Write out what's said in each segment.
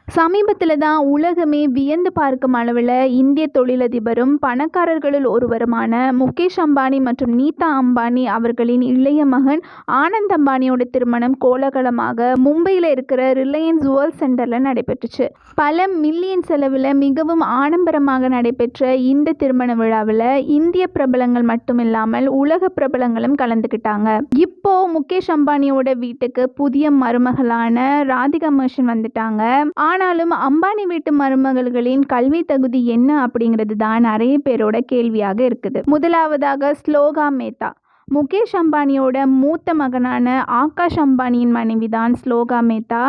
சமீபத்தில் தான் உலகமே வியந்து பார்க்கும் அளவில் இந்திய தொழிலதிபரும் பணக்காரர்களுள் ஒருவருமான முகேஷ் அம்பானி மற்றும் நீதா அம்பானி அவர்களின் இளைய மகன் ஆனந்த் அம்பானியோட திருமணம் கோலாகலமாக மும்பையில் இருக்கிற ரிலையன்ஸ் வேர்ல்ட் சென்டரில் நடைபெற்றுச்சு. பல மில்லியன் செலவில் மிகவும் ஆடம்பரமாக நடைபெற்ற இந்த திருமண விழாவில் இந்திய பிரபலங்கள் மட்டுமில்லாமல் உலக பிரபலங்களும் கலந்துக்கிட்டாங்க. இப்போ முகேஷ் அம்பானியோட வீட்டுக்கு புதிய மருமகளான ராதிகா மர்ச்சன்ட் வந்துட்டாங்க. ஆனாலும் அம்பானி வீட்டு மருமகள்களின் கல்வி தகுதி என்ன அப்படிங்கிறது தான் நிறைய பேரோட கேள்வியாக இருக்குது. முதலாவதாக ஸ்லோகா மேத்தா. முகேஷ் அம்பானியோட மூத்த மகனான ஆகாஷ் அம்பானியின் மனைவிதான் ஸ்லோகா மேத்தா.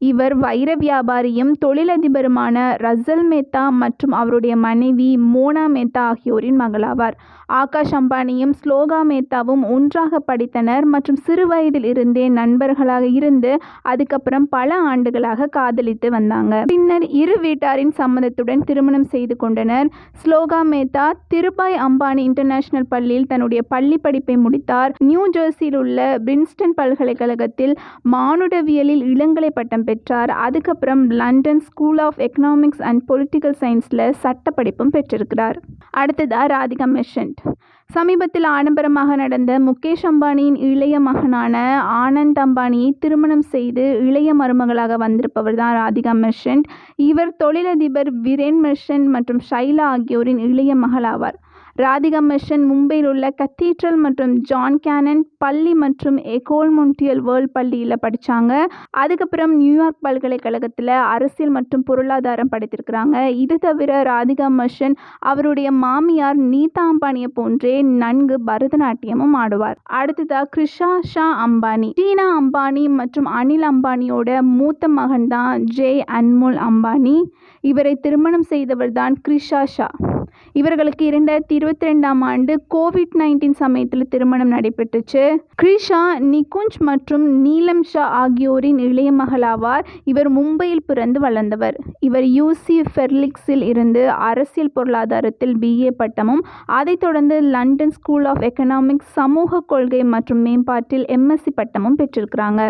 இவர் வைர வியாபாரியும் தொழிலதிபருமான ரசல் மேத்தா மற்றும் அவருடைய மனைவி மோனா மேத்தா ஆகியோரின் மகளாவார். ஆகாஷ் அம்பானியும் ஸ்லோகா மேத்தாவும் ஒன்றாக படித்தனர் மற்றும் சிறு வயதில் இருந்தே நண்பர்களாக இருந்து அதுக்கப்புறம் பல ஆண்டுகளாக காதலித்து வந்தாங்க. பின்னர் இரு வீட்டாரின் சம்மதத்துடன் திருமணம் செய்து கொண்டனர். ஸ்லோகா மேத்தா திருபாய் அம்பானி இன்டர்நேஷனல் பள்ளியில் தன்னுடைய பள்ளி படிப்பை முடித்தார். நியூ ஜெர்சியில் உள்ள பிரின்ஸ்டன் பல்கலைக்கழகத்தில் மானுடவியலில் இளங்கலை பட்டம் பெற்றார். அதுக்கப்புறம் London school of economics and political சயின்ஸில் சட்ட படிப்பும் பெற்றிருக்கிறார். அடுத்ததா ராதிகா மர்ச்சன்ட். சமீபத்தில் ஆடம்பரமாக நடந்த முகேஷ் அம்பானியின் இளைய மகனான ஆனந்த் அம்பானியை திருமணம் செய்து இளைய மருமகளாக வந்திருப்பவர் தான் ராதிகா மர்ச்சன்ட். இவர் தொழிலதிபர் விரேன் மர்ச்சன்ட் மற்றும் ஷைலா ஆகியோரின் இளைய மகளாவார். ராதிகா மர்ச்சன்ட் மும்பையில் உள்ள கத்தீட்ரல் மற்றும் ஜான் கேனன் பள்ளி மற்றும் எகோல் மொன்டியல் வேர்ல்ட் பள்ளியில் படித்தாங்க. அதுக்கப்புறம் நியூயார்க் பல்கலைக்கழகத்தில் அரசியல் மற்றும் பொருளாதாரம் படித்திருக்கிறாங்க. இது தவிர ராதிகா மர்ச்சன்ட் அவருடைய மாமியார் நீதா அம்பானியை போன்றே நன்கு பரதநாட்டியமும் ஆடுவார். அடுத்ததாக கிருஷா ஷா அம்பானி. டீனா அம்பானி மற்றும் அனில் அம்பானியோட மூத்த மகன் தான் ஜெய் அன்மோல் அம்பானி. இவரை திருமணம் செய்தவர் தான் கிருஷா ஷா. இவர்களுக்கு 2022ஆம் ஆண்டு கோவிட்-19 சமயத்தில் திருமணம் நடைபெற்றுச்சு. கிருஷா நிகுஞ்ச் மற்றும் நீலம் ஷா ஆகியோரின் இளைய மகளாவார். இவர் மும்பையில் பிறந்து வளர்ந்தவர். இவர் UC ஃபெர்லிக்ஸில் இருந்து அரசியல் பொருளாதாரத்தில் BA பட்டமும் அதைத் தொடர்ந்து லண்டன் ஸ்கூல் ஆஃப் எக்கனாமிக்ஸ் சமூக கொள்கை மற்றும் மேம்பாட்டில் MSc பட்டமும் பெற்றிருக்கிறாங்க.